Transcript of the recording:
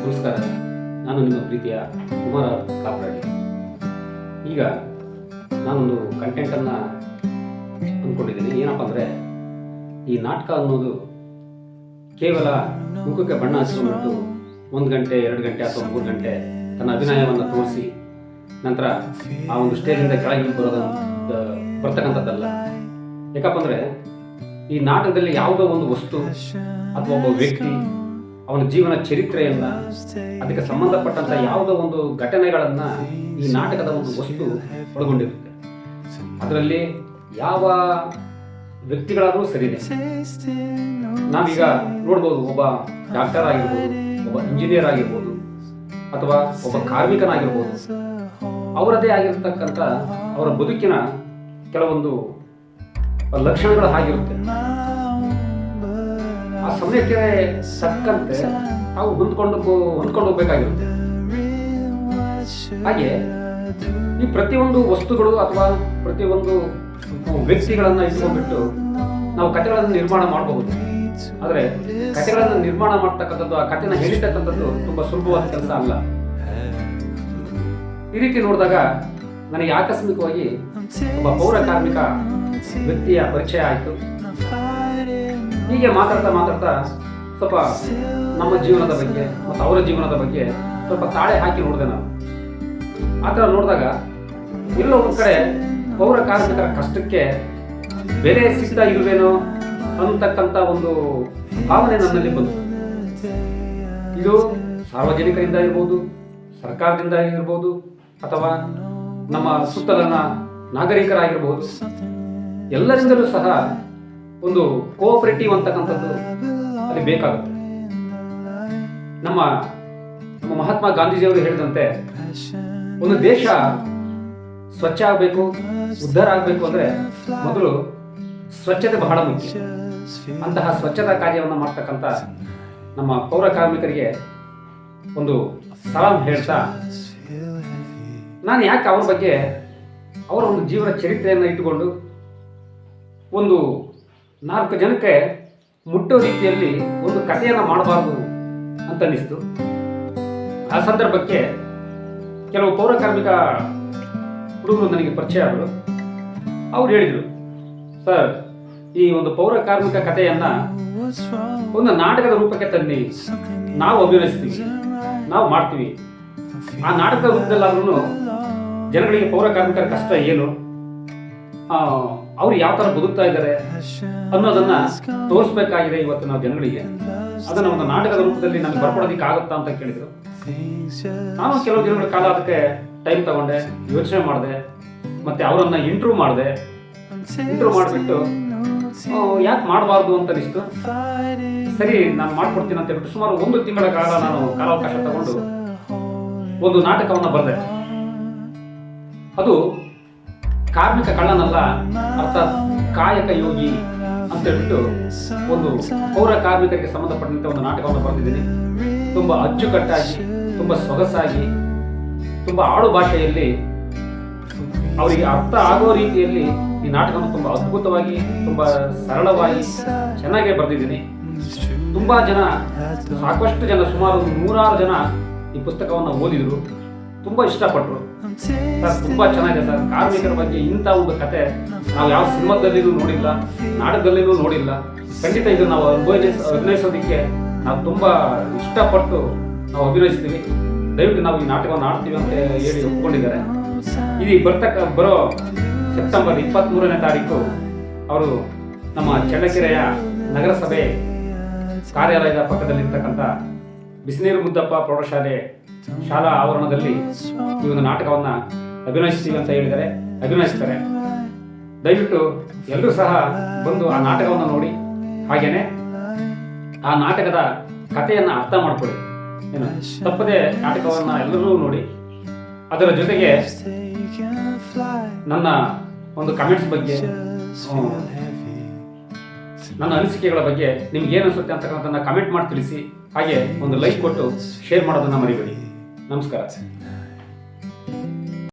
ನಮಸ್ಕಾರ. ನಾನು ನಿಮ್ಮ ಪ್ರೀತಿಯ ಕುಮಾರ ಕಾಪರಾಡಿ. ಈಗ ನಾನೊಂದು ಕಂಟೆಂಟನ್ನು ಅಂದ್ಕೊಂಡಿದ್ದೀನಿ. ಏನಪ್ಪ ಅಂದರೆ, ಈ ನಾಟಕ ಅನ್ನೋದು ಕೇವಲ ಮುಖಕ್ಕೆ ಬಣ್ಣ ಹಚ್ಚಿಕೊಂಡ್ಬಿಟ್ಟು 1 ಗಂಟೆ 2 ಗಂಟೆ ಅಥವಾ 3 ಗಂಟೆ ತನ್ನ ಅಭಿನಯವನ್ನು ತೋರಿಸಿ ನಂತರ ಆ ಒಂದು ಸ್ಟೇಜಿಂದ ಕೆಳಗೆ ಬರ್ತಕ್ಕಂಥದ್ದಲ್ಲ. ಯಾಕಪ್ಪ ಅಂದರೆ, ಈ ನಾಟಕದಲ್ಲಿ ಯಾವುದೋ ಒಂದು ವಸ್ತು ಅಥವಾ ಒಬ್ಬ ವ್ಯಕ್ತಿ ಅವನ ಜೀವನ ಚರಿತ್ರೆಯನ್ನು, ಅದಕ್ಕೆ ಸಂಬಂಧಪಟ್ಟಂಥ ಯಾವುದೋ ಒಂದು ಘಟನೆಗಳನ್ನು ಈ ನಾಟಕದ ಒಂದು ವಸ್ತು ಒಳಗೊಂಡಿರುತ್ತೆ. ಅದರಲ್ಲಿ ಯಾವ ವ್ಯಕ್ತಿಗಳಾದರೂ ಸರಿನೇ. ನಾವೀಗ ನೋಡ್ಬೋದು, ಒಬ್ಬ ಡಾಕ್ಟರ್ ಆಗಿರ್ಬೋದು, ಒಬ್ಬ ಇಂಜಿನಿಯರ್ ಆಗಿರ್ಬೋದು, ಅಥವಾ ಒಬ್ಬ ಕಾರ್ಮಿಕನಾಗಿರ್ಬೋದು. ಅವರದೇ ಆಗಿರತಕ್ಕಂಥ ಅವರ ಬದುಕಿನ ಕೆಲವೊಂದು ಲಕ್ಷಣಗಳು ಹಾಗಿರುತ್ತೆ. ಆ ಸಮಯಕ್ಕೆ ತಕ್ಕಂತೆ ನಾವು ಹೊಂದ್ಕೊಂಡು ಹೋಗ್ಬೇಕಾಗಿರುತ್ತೆ. ಹಾಗೆ ಈ ಪ್ರತಿಯೊಂದು ವಸ್ತುಗಳು ಅಥವಾ ಪ್ರತಿಯೊಂದು ವ್ಯಕ್ತಿಗಳನ್ನು ಇಟ್ಕೊಂಡ್ಬಿಟ್ಟು ನಾವು ಕಥೆಗಳನ್ನು ನಿರ್ಮಾಣ ಮಾಡಬಹುದು. ಆದರೆ ಕಥೆಗಳನ್ನು ನಿರ್ಮಾಣ ಮಾಡ್ತಕ್ಕಂಥದ್ದು, ಆ ಕಥೆನ ಹೇಳಿರ್ತಕ್ಕಂಥದ್ದು ತುಂಬ ಸುಲಭವಾದ ಕೆಲಸ ಅಲ್ಲ. ಈ ರೀತಿ ನೋಡಿದಾಗ ನನಗೆ ಆಕಸ್ಮಿಕವಾಗಿ ಒಬ್ಬ ಪೌರ ಕಾರ್ಮಿಕ ವ್ಯಕ್ತಿಯ ಪರಿಚಯ ಆಯಿತು. ಹೀಗೆ ಮಾತಾಡ್ತಾ ಸ್ವಲ್ಪ ನಮ್ಮ ಜೀವನದ ಬಗ್ಗೆ ಮತ್ತು ಅವರ ಜೀವನದ ಬಗ್ಗೆ ಸ್ವಲ್ಪ ತಾಳೆ ಹಾಕಿ ನೋಡಿದೆ ನಾನು. ಆ ಥರ ನೋಡಿದಾಗ ಎಲ್ಲೋ ಒಂದು ಕಡೆ ಪೌರ ಕಾರ್ಮಿಕರ ಕಷ್ಟಕ್ಕೆ ಬೆಲೆ ಸಿಗ್ತಾ ಇಲ್ವೇನೋ ಅನ್ನತಕ್ಕಂಥ ಒಂದು ಭಾವನೆ ನನ್ನಲ್ಲಿ ಬಂತು. ಇದು ಸಾರ್ವಜನಿಕರಿಂದ ಇರ್ಬೋದು, ಸರ್ಕಾರದಿಂದ ಇರ್ಬೋದು, ಅಥವಾ ನಮ್ಮ ಸುತ್ತಲಿನ ನಾಗರಿಕರಾಗಿರ್ಬೋದು, ಎಲ್ಲರಿಂದಲೂ ಸಹ ಒಂದು ಕೋಆಪರೇಟಿವ್ ಅಂತಕ್ಕಂಥದ್ದು ಅಲ್ಲಿ ಬೇಕಾಗುತ್ತೆ. ನಮ್ಮ ಮಹಾತ್ಮ ಗಾಂಧೀಜಿಯವರು ಹೇಳಿದಂತೆ, ಒಂದು ದೇಶ ಸ್ವಚ್ಛ ಆಗಬೇಕು, ಉದ್ಧಾರ ಆಗಬೇಕು ಅಂದರೆ ಮೊದಲು ಸ್ವಚ್ಛತೆ ಬಹಳ ಮುಖ್ಯ. ಅಂತಹ ಸ್ವಚ್ಛತಾ ಕಾರ್ಯವನ್ನು ಮಾಡ್ತಕ್ಕಂಥ ನಮ್ಮ ಪೌರ ಕಾರ್ಮಿಕರಿಗೆ ಒಂದು ಸಲಾಂ ಹೇಳ್ತಾ, ನಾನು ಯಾಕೆ ಅವ್ರ ಬಗ್ಗೆ, ಅವರ ಒಂದು ಜೀವನ ಚರಿತ್ರೆಯನ್ನು ಇಟ್ಟುಕೊಂಡು ಒಂದು 4 ಜನಕ್ಕೆ ಮುಟ್ಟೋ ರೀತಿಯಲ್ಲಿ ಒಂದು ಕಥೆಯನ್ನು ಮಾಡಬಾರ್ದು ಅಂತ ಅನ್ನಿಸ್ತು. ಆ ಸಂದರ್ಭಕ್ಕೆ ಕೆಲವು ಪೌರ ಕಾರ್ಮಿಕ ಹುಡುಗರು ನನಗೆ ಪರಿಚಯ ಆದರು. ಅವ್ರು ಹೇಳಿದರು, ಸರ್, ಈ ಒಂದು ಪೌರ ಕಾರ್ಮಿಕ ಕಥೆಯನ್ನು ಒಂದು ನಾಟಕದ ರೂಪಕ್ಕೆ ತನ್ನಿ, ನಾವು ಅಭಿನಯಿಸ್ತೀವಿ, ನಾವು ಮಾಡ್ತೀವಿ. ಆ ನಾಟಕದ ರೂಪದಲ್ಲಾದ್ರೂ ಜನಗಳಿಗೆ ಪೌರ ಕಾರ್ಮಿಕರ ಕಷ್ಟ ಏನು, ಅವ್ರು ಯಾವ ಥರ ಬದುಕ್ತಾ ಇದ್ದಾರೆ ಅನ್ನೋದನ್ನ ತೋರಿಸ್ಬೇಕಾಗಿದೆ ಇವತ್ತು ನಾವು ಜನಗಳಿಗೆ. ಅದನ್ನು ಒಂದು ನಾಟಕದ ರೂಪದಲ್ಲಿ ನಮ್ಗೆ ಬರ್ಕೊಡೋದಕ್ಕೆ ಆಗುತ್ತಾ ಅಂತ ಕೇಳಿದ್ರು. ನಾನು ಕೆಲವು ದಿನಗಳ ಕಾಲ ಅದಕ್ಕೆ ಟೈಮ್ ತಗೊಂಡೆ, ಯೋಚನೆ ಮಾಡಿದೆ, ಮತ್ತೆ ಅವರನ್ನ ಇಂಟರ್ವ್ಯೂ ಮಾಡಿಬಿಟ್ಟು ಯಾಕೆ ಮಾಡಬಾರ್ದು ಅಂತ ಅನಿಸ್ತು. ಸರಿ, ನಾನು ಮಾಡ್ಕೊಡ್ತೀನಿ ಅಂತ ಹೇಳ್ಬಿಟ್ಟು ಸುಮಾರು 1 ತಿಂಗಳ ಕಾಲ ನಾನು ಕಾಲಾವಕಾಶ ತಗೊಂಡು ಒಂದು ನಾಟಕವನ್ನು ಬರೆದೆ. ಅದು ಕಾರ್ಮಿಕ ಕಳ್ಳನಲ್ಲ, ಅರ್ಥಾತ್ ಕಾಯಕ ಯೋಗಿ ಅಂತ ಹೇಳ್ಬಿಟ್ಟು ಒಂದು ಪೌರ ಕಾರ್ಮಿಕರಿಗೆ ಸಂಬಂಧಪಟ್ಟಂತೆ ಒಂದು ನಾಟಕವನ್ನು ಬರೆದಿದ್ದೀನಿ. ತುಂಬ ಅಚ್ಚುಕಟ್ಟಾಗಿ, ತುಂಬ ಸೊಗಸಾಗಿ, ತುಂಬ ಆಡು ಭಾಷೆಯಲ್ಲಿ ಅವರಿಗೆ ಅರ್ಥ ಆಗೋ ರೀತಿಯಲ್ಲಿ ಈ ನಾಟಕವನ್ನು ತುಂಬ ಅದ್ಭುತವಾಗಿ, ತುಂಬ ಸರಳವಾಗಿ, ಚೆನ್ನಾಗೇ ಬರೆದಿದ್ದೀನಿ. ತುಂಬ ಜನ, ಸಾಕಷ್ಟು ಜನ, ಸುಮಾರು 100 ಜನ ಈ ಪುಸ್ತಕವನ್ನು ಓದಿದರು, ತುಂಬ ಇಷ್ಟಪಟ್ಟರು. ಸರ್, ತುಂಬ ಚೆನ್ನಾಗಿದೆ ಸರ್, ಕಾರ್ಮಿಕರ ಬಗ್ಗೆ ಇಂಥ ಒಂದು ಕತೆ ನಾವು ಯಾವ ಸಿನಿಮಾದಲ್ಲಿನೂ ನೋಡಿಲ್ಲ, ನಾಟಕದಲ್ಲಿನೂ ನೋಡಿಲ್ಲ. ಖಂಡಿತ ಇದು ನಾವು ಅಭಿನಯಿಸೋದಕ್ಕೆ ನಾವು ತುಂಬ ಇಷ್ಟಪಟ್ಟು ನಾವು ಅಭಿನಯಿಸ್ತೀವಿ, ದಯವಿಟ್ಟು ನಾವು ಈ ನಾಟಕವನ್ನು ಆಡ್ತೀವಿ ಅಂತ ಹೇಳಿ ಒಪ್ಕೊಂಡಿದ್ದಾರೆ. ಇದು ಬರೋ ಸೆಪ್ಟೆಂಬರ್ 23ನೇ ತಾರೀಕು ಅವರು ನಮ್ಮ ಚಳ್ಳಕೆರೆಯ ನಗರಸಭೆ ಕಾರ್ಯಾಲಯದ ಪಕ್ಕದಲ್ಲಿರ್ತಕ್ಕಂಥ ಬಿಸಿನೀರು ಮುದ್ದಪ್ಪ ಪ್ರೌಢಶಾಲೆ ಶಾಲಾ ಆವರಣದಲ್ಲಿ ಈ ಒಂದು ನಾಟಕವನ್ನು ಅಭಿನಯಿಸ್ತೀವಿ ಅಂತ ಹೇಳಿದರೆ ಅಭಿನಯಿಸ್ತಾರೆ. ದಯವಿಟ್ಟು ಎಲ್ಲರೂ ಸಹ ಬಂದು ಆ ನಾಟಕವನ್ನು ನೋಡಿ, ಹಾಗೇನೆ ಆ ನಾಟಕದ ಕಥೆಯನ್ನು ಅರ್ಥ ಮಾಡ್ಕೊಳ್ಳಿ. ಏನು ತಪ್ಪದೆ ನಾಟಕವನ್ನು ಎಲ್ಲರೂ ನೋಡಿ. ಅದರ ಜೊತೆಗೆ ನನ್ನ ಒಂದು ಕಮೆಂಟ್ಸ್ ಬಗ್ಗೆ, ನನ್ನ ಅನಿಸಿಕೆಗಳ ಬಗ್ಗೆ ನಿಮ್ಗೆ ಏನು ಅನಿಸುತ್ತೆ ಅಂತಕ್ಕಂಥದ್ದನ್ನ ಕಮೆಂಟ್ ಮಾಡಿ ತಿಳಿಸಿ. ಹಾಗೆ ಒಂದು ಲೈಕ್ ಕೊಟ್ಟು ಶೇರ್ ಮಾಡೋದನ್ನು ಮರಿಬೇಡಿ. ನಮಸ್ಕಾರ.